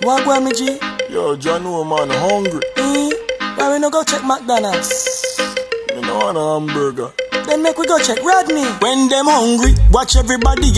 What go me G? Yo, John, no man, hungry. Why we no go check McDonald's? Me no want a hamburger. Then make we go check Rodney. When them hungry, watch everybody.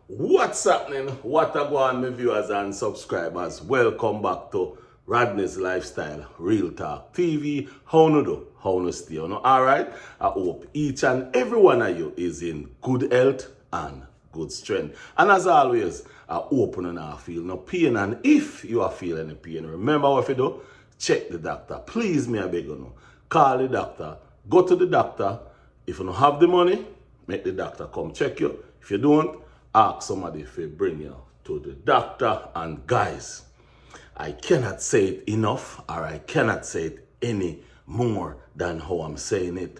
What's happening? What a go on, my viewers and subscribers. Welcome back to Rodney's Lifestyle Real Talk TV. How no do? How no stay? You know? Alright? I hope each and every one of you is in good health and good strength. And as always, I hope you not feel no pain. And if you are feeling any pain, remember what you do? Check the doctor. Please, me I beg you know. Call the doctor. Go to the doctor. If you don't have the money, make the doctor come check you. If you don't, ask somebody if they bring you to the doctor. And guys, I cannot say it enough, or I cannot say it any more than how I'm saying it.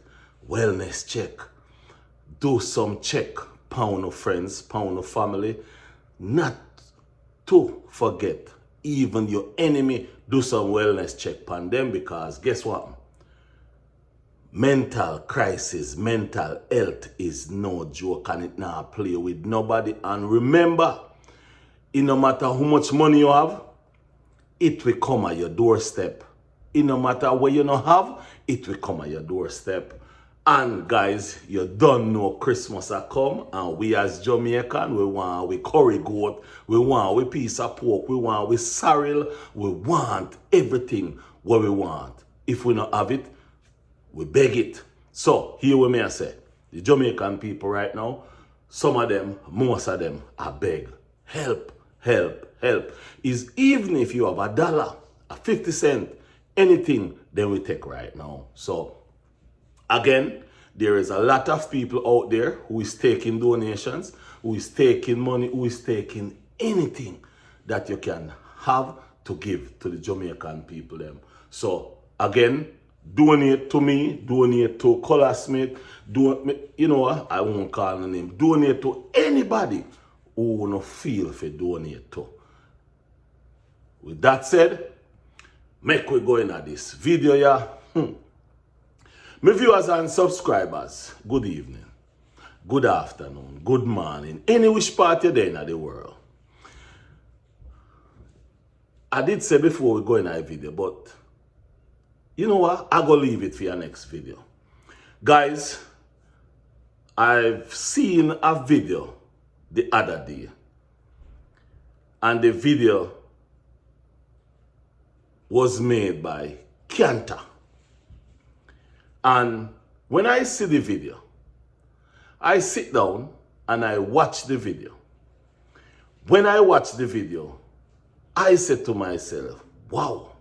Wellness check. Do some check. Pound of friends, pound of family. Not to forget, even your enemy, do some wellness check on them, because guess what? Mental crisis, mental health is no joke, and it not play with nobody. And remember, it no matter how much money you have, it will come at your doorstep. It no matter what you don't have, it will come at your doorstep. And guys, you don't know Christmas a come, and we as Jamaican, we want we curry goat, we want we piece of pork, we want we sorrel, we want everything what we want. If we don't have it, we beg it. So, here we may say, the Jamaican people right now, some of them, most of them, are beg. Help, help, help. Is even if you have $1, a 50 cent, anything, then we take right now. So, again, there is a lot of people out there who is taking donations, who is taking money, who is taking anything that you can have to give to the Jamaican people them. So, again, donate to me, donate to Color Smith, you know what, I won't call the name. Donate to anybody who no feel for donate to. With that said, make we go into this video, yeah. My viewers and subscribers, good evening, good afternoon, good morning, any which part you're there in the world. I did say before we go in a video, but you know what? I'm going to leave it for your next video. Guys, I've seen a video the other day. And the video was made by Canta. And when I see the video, I sit down and I watch the video. When I watch the video, I said to myself, wow.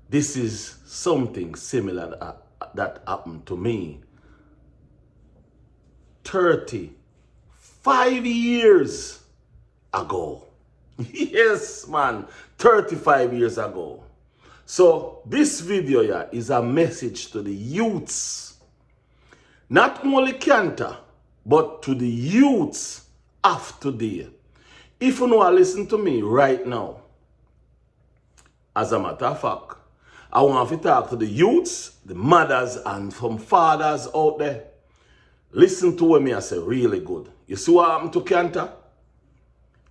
This is something similar that happened to me 35 years ago. Yes, man, 35 years ago. So this video yeah, is a message to the youths. Not only Canta, but to the youths of today. If you know, listen to me right now. As a matter of fact, I want to talk to the youths, the mothers, and some fathers out there. Listen to what me I say really good. You see what happened to Canta?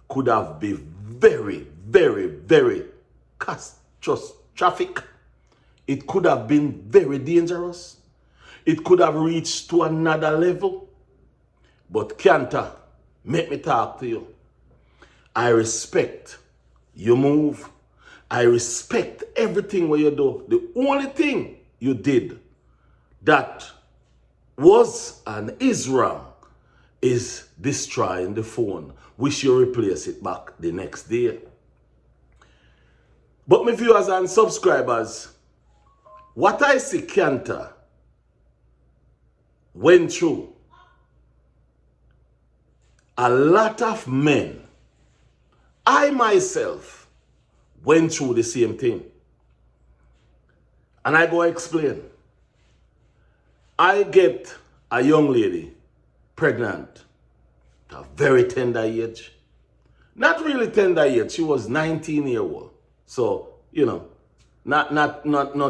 Could have been very, very, very catastrophic. It could have been very dangerous. It could have reached to another level. But Canta, make me talk to you. I respect your move. I respect everything what you do. The only thing you did that was and is wrong is destroying the phone. Wish you replace it back the next day. But my viewers and subscribers, what I see Canta went through, a lot of men, I myself, went through the same thing. And I go explain. I get a young lady pregnant at a very tender age. Not really tender age, she was 19 years old. So, you know, not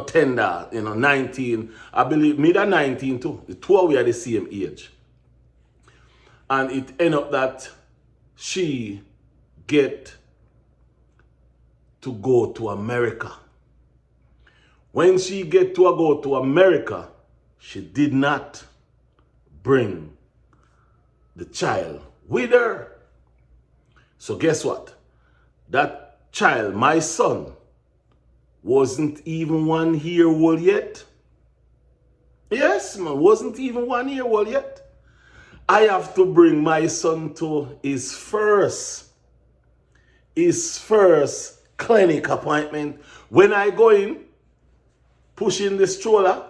tender, you know, 19. I believe me that 19 too. The two of we are the same age. And it ended up that she get to go to America. When she get to go to America, she did not bring the child with her. So guess what? That child, my son, wasn't even 1 year old yet. Yes, man, wasn't even 1 year old yet. I have to bring my son to his first clinic appointment. When I go in, pushing the stroller,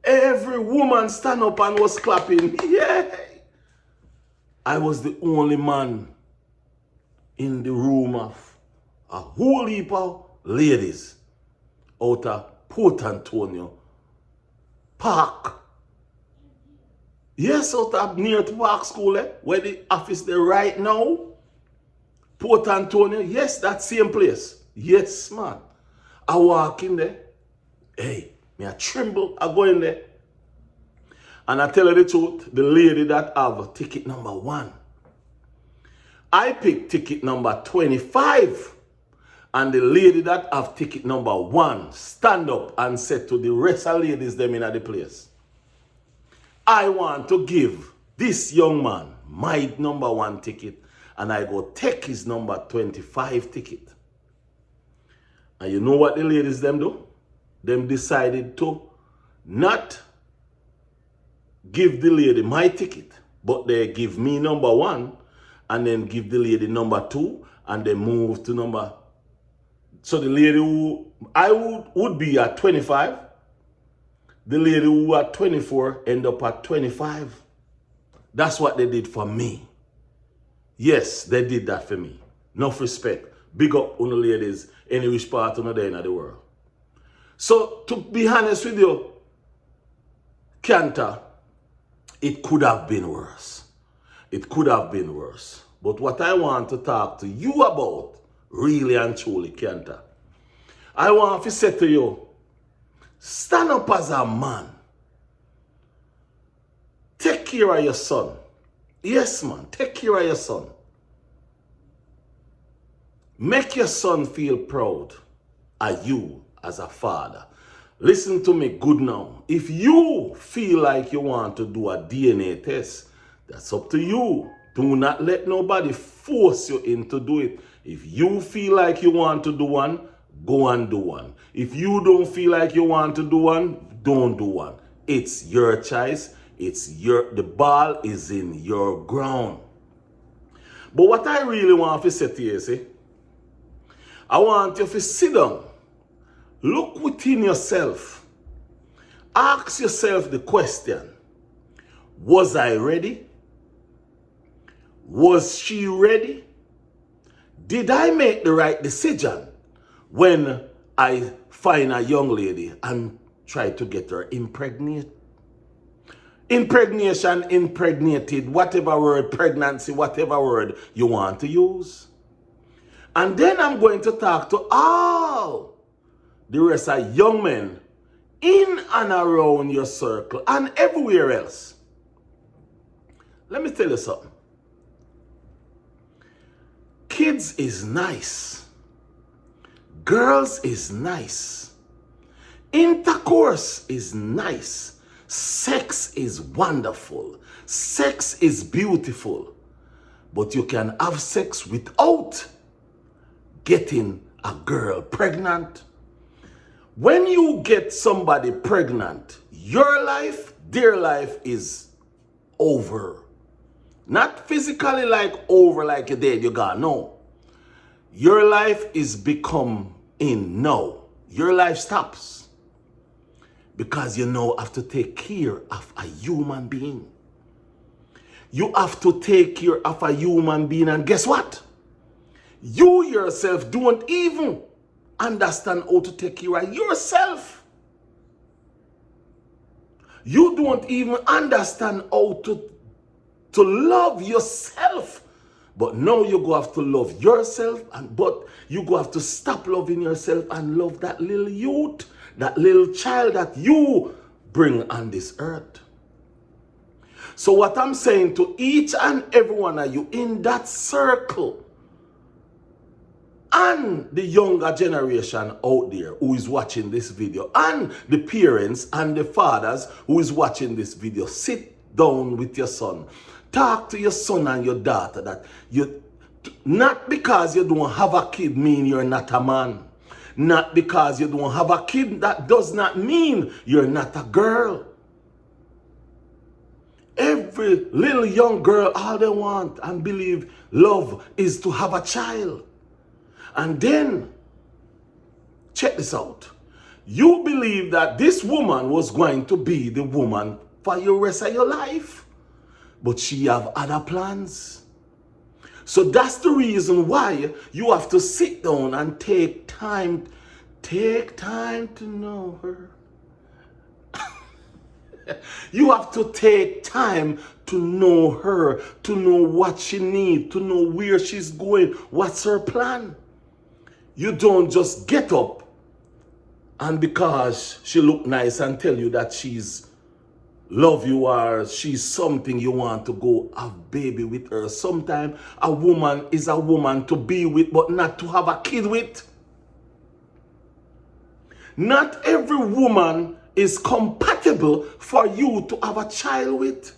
every woman stand up and was clapping. Yeah. I was the only man in the room of a whole heap of ladies out of Port Antonio Park. Yes, out of near to Park School, where the office there right now. Port Antonio, yes, that same place. Yes, man. I walk in there. Hey, me I tremble. I go in there. And I tell her the truth, the lady that have ticket number 1. I pick ticket number 25. And the lady that have ticket number 1 stand up and said to the rest of ladies them in the place, I want to give this young man my number 1 ticket, and I go take his number 25 ticket. And you know what the ladies them do? Them decided to not give the lady my ticket, but they give me number 1 and then give the lady number 2 and then move to number. So the lady who I would be at 25, the lady who at 24 end up at 25. That's what they did for me. Yes, they did that for me. Enough respect. Big up on the ladies, any which part on the end of the world. So to be honest with you, Canta, it could have been worse. It could have been worse. But what I want to talk to you about, really and truly, Canta, I want to say to you, stand up as a man. Take care of your son. Yes, man, take care of your son. Make your son feel proud of you as a father. Listen to me good now. If you feel like you want to do a DNA test, that's up to you. Do not let nobody force you into do it. If you feel like you want to do one, go and do one. If you don't feel like you want to do one, don't do one. It's your choice. The ball is in your ground. But what I really want to say to you, see, I want you to sit down. Look within yourself. Ask yourself the question, was I ready? Was she ready? Did I make the right decision when I find a young lady and try to get her impregnated? Impregnation, impregnated, whatever word, pregnancy, whatever word you want to use. And then I'm going to talk to all the rest of young men in and around your circle and everywhere else. Let me tell you something. Kids is nice. Girls is nice. Intercourse is nice. Sex is wonderful. Sex is beautiful. But you can have sex without getting a girl pregnant. When you get somebody pregnant, your life, their life is over. Not physically like over like you're dead, you're gone. No. Your life is become in now. Your life stops. Because you now have to take care of a human being. You have to take care of a human being, and guess what? You yourself don't even understand how to take care of yourself. You don't even understand how to love yourself. But now you go have to love yourself, but you go have to stop loving yourself and love that little youth, that little child that you bring on this earth. So what I'm saying to each and every one of you in that circle, and the younger generation out there who is watching this video, and the parents and the fathers who is watching this video, sit down with your son. Talk to your son and your daughter that not because you don't have a kid mean you're not a man. Not because you don't have a kid, that does not mean you're not a girl. Every little young girl, all they want and believe love is to have a child. And then, check this out. You believe that this woman was going to be the woman for the rest of your life. But she have other plans. So that's the reason why you have to sit down and take time to know her. You have to take time to know her, to know what she needs, to know where she's going, what's her plan. You don't just get up and because she look nice and tell you that she's love you or she's something you want to go have baby with her. Sometimes a woman is a woman to be with but not to have a kid with. Not every woman is compatible for you to have a child with.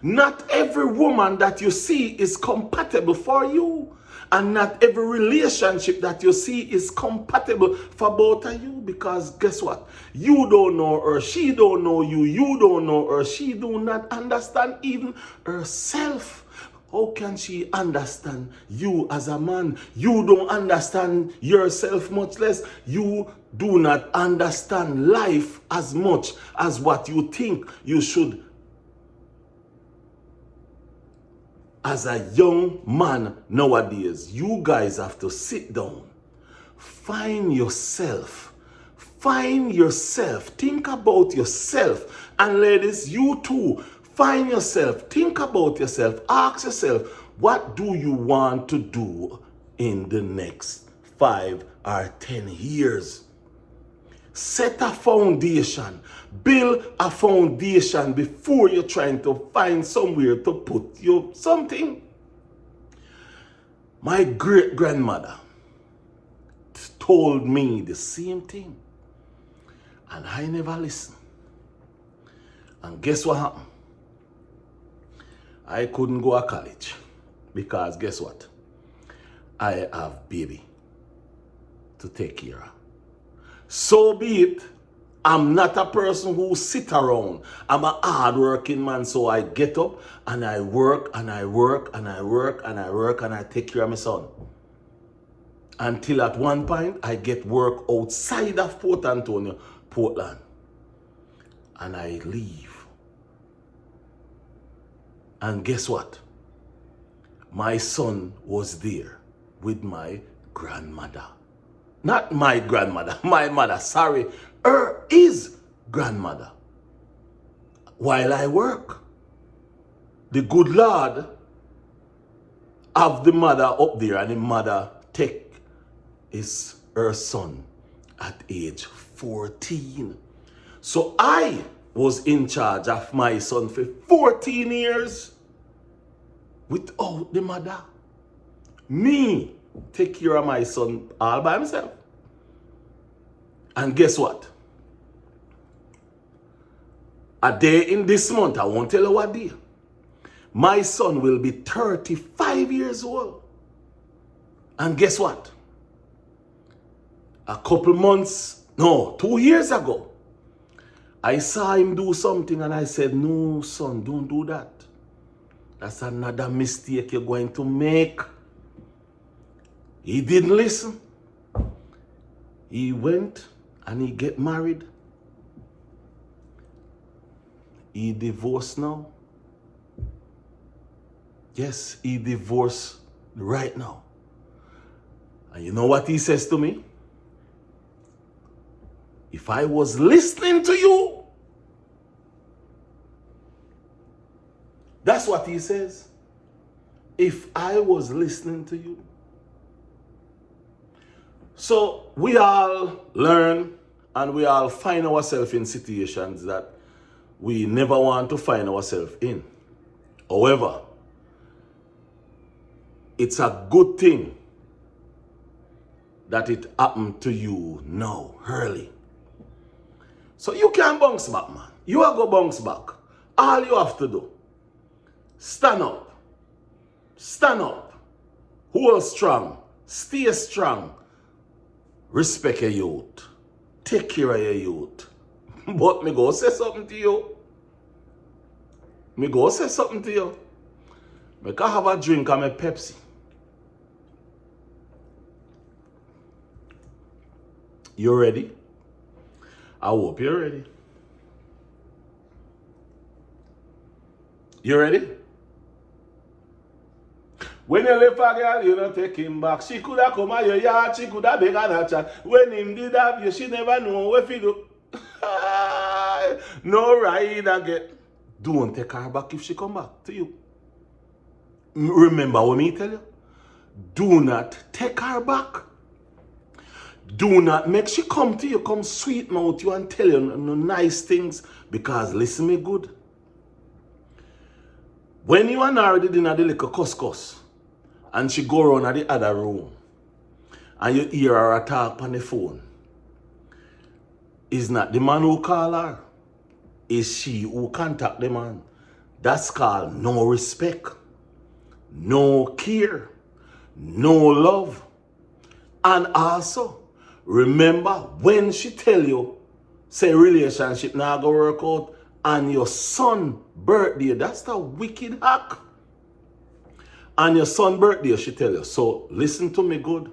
Not every woman that you see is compatible for you. And not every relationship that you see is compatible for both of you. Because guess what? You don't know her, she don't know you, you don't know her, she do not understand even herself. How can she understand you as a man? You don't understand yourself, much less you do not understand life as much as what you think you should. As a young man nowadays, you guys have to sit down, find yourself, think about yourself. And ladies, you too, find yourself, think about yourself, ask yourself, what do you want to do in the next 5 or 10 years? Set a foundation. Build a foundation before you're trying to find somewhere to put your something. My great-grandmother told me the same thing. And I never listened. And guess what happened? I couldn't go to college. Because guess what? I have baby to take care of. So be it. I'm not a person who sit around. I'm a hard-working man, so I get up and I work and I work and I work and I work and I take care of my son. Until at one point, I get work outside of Port Antonio, Portland. And I leave. And guess what? My son was there with my grandmother. Not my grandmother, my mother, sorry. Her is grandmother. While I work. The good Lord have the mother up there and the mother take her son at age 14. So I was in charge of my son for 14 years without the mother. Me take care of my son all by himself. And guess what? A day in this month, I won't tell you what day, my son will be 35 years old. And guess what? A couple months, no, 2 years ago, I saw him do something and I said, no, son, don't do that. That's another mistake you're going to make. He didn't listen. He went and he get married. He divorced now. Yes, he divorced right now. And you know what he says to me? If I was listening to you, that's what he says. If I was listening to you. So we all learn and we all find ourselves in situations that we never want to find ourselves in. However, it's a good thing that it happened to you now, early. So you can bounce back, man. You are going to bounce back. All you have to do, stand up. Stand up. Hold strong. Stay strong. Respect your youth. Take care of your youth. But me go say something to you. Me go say something to you. Me can have a drink of my Pepsi. You ready? I hope you're ready. You ready? When you left a girl, you don't take him back. She could have come at your yard, she could have beg and a chat. When him did have you, she never know what he do. No ride again. Don't take her back if she come back to you. Remember what me tell you? Do not take her back. Do not make she come to you, come sweet mouth you and tell you no nice things. Because listen me good. When you and her did in the little couscous, and she go around at the other room, and you hear her talk on the phone, it's not the man who call her, it's she who contact the man. That's called no respect, no care, no love. And also, remember when she tell you, say relationship now go work out, and your son birthday, that's the wicked hack. And your son birthday, she tell you. So listen to me good.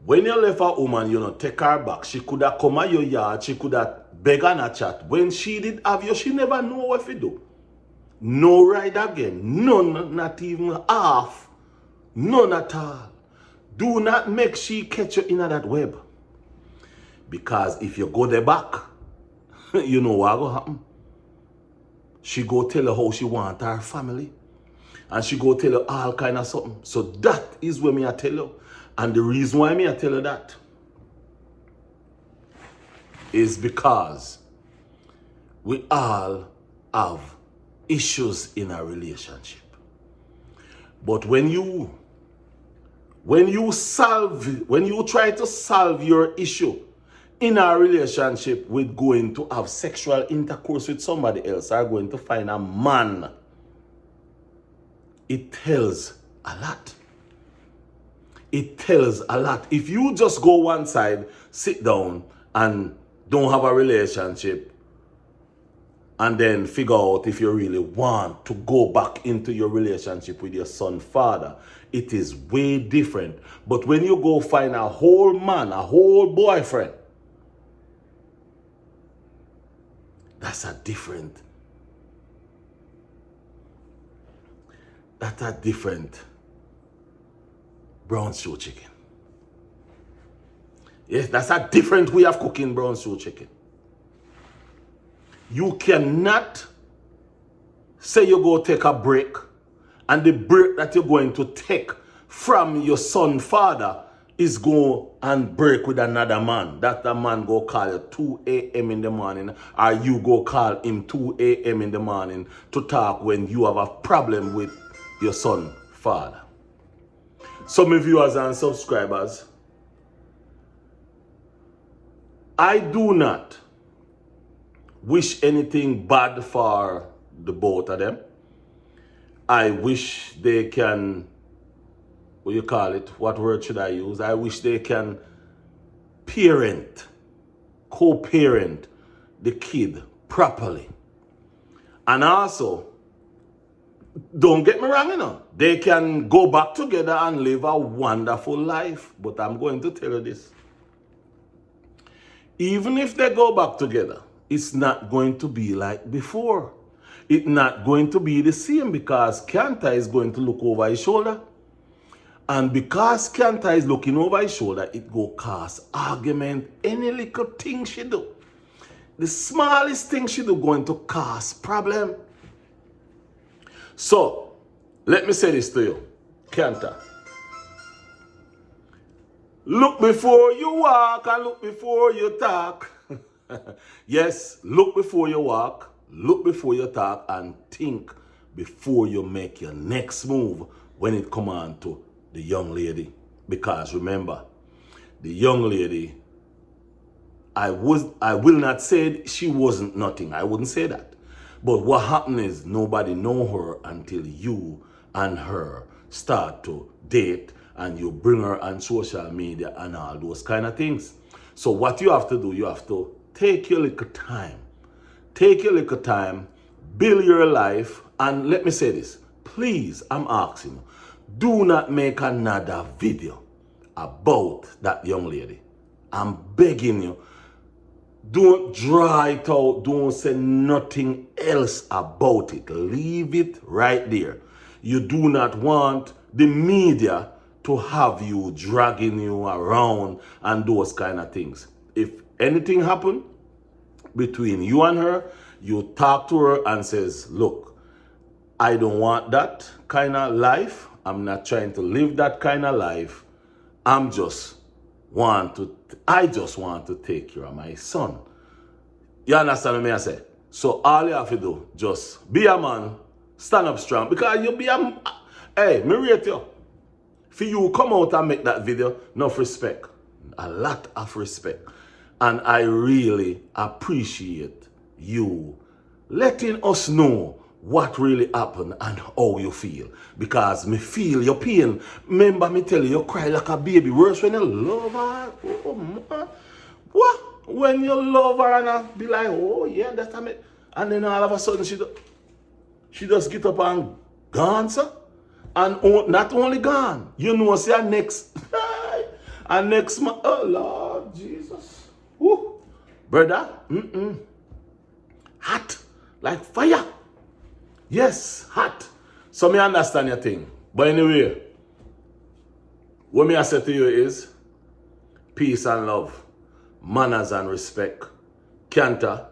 When you left a woman, you know, take her back. She could have come at your yard. She could have beg and a chat. When she did have you, she never know what to do. No ride again. None, not even half. None at all. Do not make she catch you in that web. Because if you go there back, you know what will happen. She go tell her how she want her family. And she go tell her all kind of something. So that is what me I tell you. And the reason why me I tell her that is because we all have issues in a relationship. But when you try to solve your issue in a relationship with going to have sexual intercourse with somebody else or going to find a man, it tells a lot. It tells a lot. If you just go one side, sit down and don't have a relationship and then figure out if you really want to go back into your relationship with your son's father, it is way different. But when you go find a whole man, a whole boyfriend, that's a different brown stew chicken. Yes, that's a different way of cooking brown stew chicken. You cannot say you go take a break and the break that you're going to take from your son's father is go and break with another man. That the man go call you 2 a.m. in the morning, or you go call him 2 a.m. in the morning to talk when you have a problem with your son's father. So my viewers and subscribers, I do not wish anything bad for the both of them. I wish they can, what you call it, what word should I use? I wish they can parent, co-parent the kid properly. And also, don't get me wrong, you know, they can go back together and live a wonderful life. But I'm going to tell you this. Even if they go back together, it's not going to be like before. It's not going to be the same because Canta is going to look over his shoulder. And because Canta is looking over his shoulder, it go cause argument. Any little thing she do, the smallest thing she do going to cause problem. So, let me say this to you, Canta. Look before you walk and look before you talk. Yes, look before you walk, look before you talk, and think before you make your next move when it comes on to the young lady. Because remember, the young lady, I will not say she wasn't nothing. I wouldn't say that. But what happened is nobody know her until you and her start to date and you bring her on social media and all those kind of things. So what you have to do, you have to take your little time. Take your little time, build your life, and let me say this. Please, I'm asking you, do not make another video about that young lady. I'm begging you. Don't dry it out. Don't say nothing else about it. Leave it right there. You do not want the media to have you dragging you around and those kind of things. If anything happen between you and her, you talk to her and says, look, I don't want that kind of life. I'm not trying to live that kind of life. I just want to take care of my son. You understand what I say? So all you have to do, just be a man, stand up strong. Because you be a, hey, me rate you. For you come out and make that video, enough respect. A lot of respect. And I really appreciate you letting us know what really happened and how you feel. Because me feel your pain. Remember me tell you cry like a baby. Worse when you love her. Oh, man. What? When you love her and I be like, oh yeah, that's a me. And then all of a sudden she just get up and gone, sir. And not only gone, you know, see her next, her next man. Oh Lord Jesus. Woo. Brother, hot like fire. Yes, hot. So me understand your thing. But anyway, what me I say to you is peace and love, manners and respect. Canta,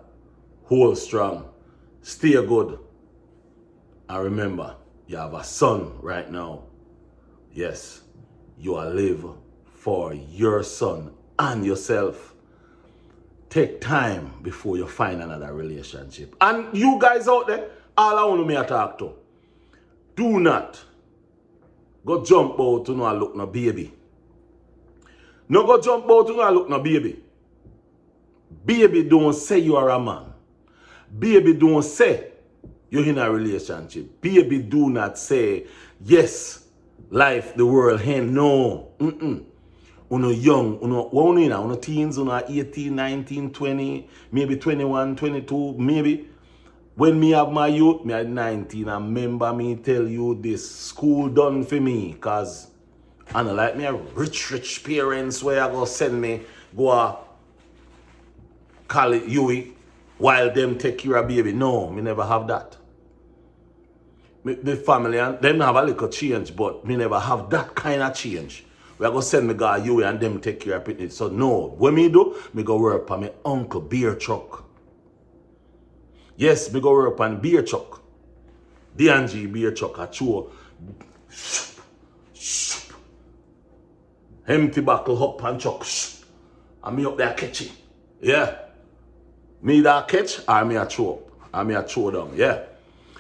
hold strong, stay good. And remember, you have a son right now. Yes, you are live for your son and yourself. Take time before you find another relationship. And you guys out there, all I want me to talk to, do not go jump out to no look no baby. No go jump out to no look no baby. Baby don't say you are a man. Baby don't say you're in a relationship. Baby do not say, yes, life, the world, hen. No. Uno young, uno teens, uno 18, 19, 20, maybe 21, 22, maybe. When me have my youth, me at 19, and remember me tell you this, school done for me, cause I don't like me a rich parents where I go send me, go call it Huey, while them take care of baby. No, me never have that. The family, and them have a little change, but me never have that kind of change. We are going to send me guy Huey and them take care of it. So no, what me do, me go work for my uncle beer truck. Yes, me go work on beer truck. D&G beer truck. I chew. Empty buckle up and truck. And me up there catching. Yeah. Me that catch, or me a throw up. Or me a throw down. Yeah.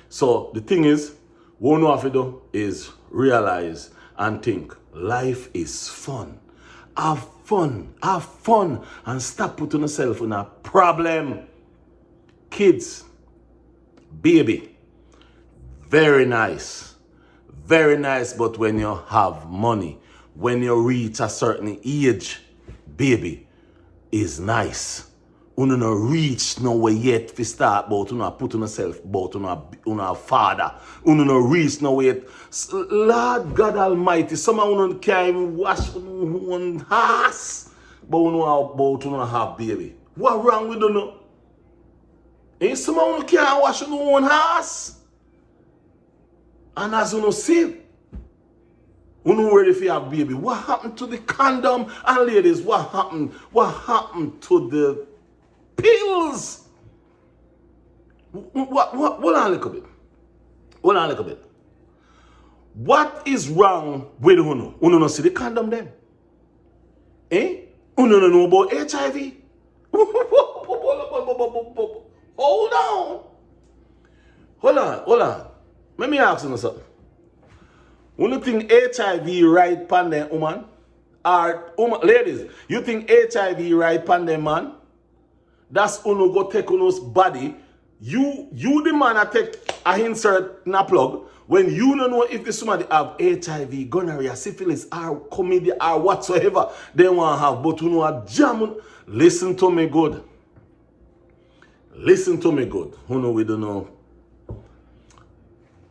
So the thing is, what you have to do is realize and think life is fun. Have fun. Have fun. And stop putting yourself in a problem. Kids, baby, very nice, but when you have money, when you reach a certain age, baby, is nice. You no reach nowhere yet to start about you put on yourself about you father. You no reach nowhere yet. Lord God Almighty, some of you can't even wash one ass, but you know about you have baby. What wrong with you? And some of you can't wash your own ass. And as you see, you know ready for have baby. What happened to the condom? And ladies, what happened? What happened to the pills? Hold on a little bit. Hold on a little bit. What is wrong with you? You don't see the condom then? Eh? You don't know about HIV? Hold on. Let me ask you something. You think HIV right pan them woman? Or ladies, you think HIV right pan them man? That's uno go take uno's body. You the man a take a insert in a plug when you don't know if the somebody have HIV, gonorrhea, syphilis, or chlamydia, or whatsoever they want to have, but you know a jam. Listen to me good. Listen to me good. Who know we don't know.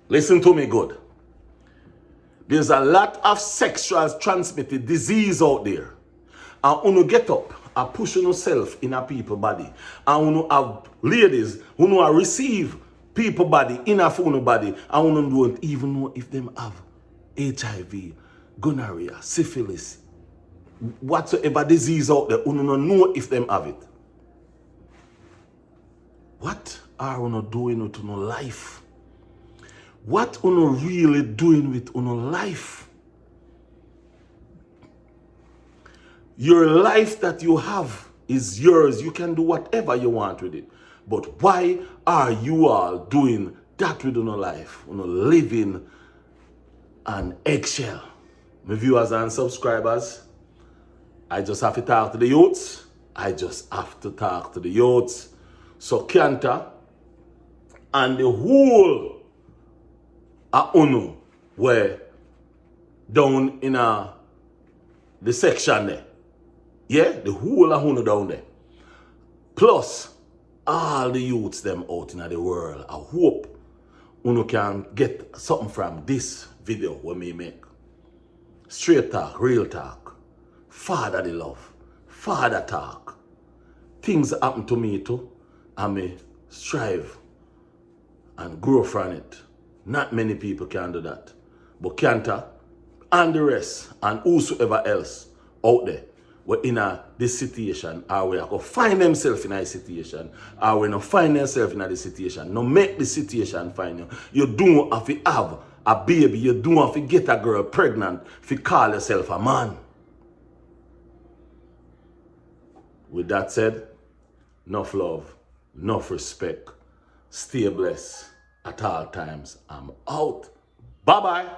Listen to me good. There's a lot of sexual transmitted disease out there. And when you get up and push yourself in a people body, and when you have ladies who know receive people body in a phone body, and when you don't even know if them have HIV, gonorrhea, syphilis, whatsoever disease out there, you don't know if them have it. What are you doing with your life? What are you really doing with your life? Your life that you have is yours. You can do whatever you want with it. But why are you all doing that with your life? You know, living an eggshell. My viewers and subscribers, I just have to talk to the youths. I just have to talk to the youths. So Canta and the whole Uno were down in the section there. Yeah, the whole of Uno down there. Plus, all the youths them out in the world. I hope Uno can get something from this video we may make. Straight talk, real talk. Fatherly love. Father talk. Things happen to me too. I may strive and grow from it. Not many people can do that. But Canta and the rest and whosoever else out there were in this situation, or we are find themselves in a situation, or we not find themselves in this situation. No make the situation find you. You don't have to have a baby. You don't have to get a girl pregnant if you call yourself a man. With that said, enough love, enough respect. Stay blessed at all times. I'm out. Bye-bye.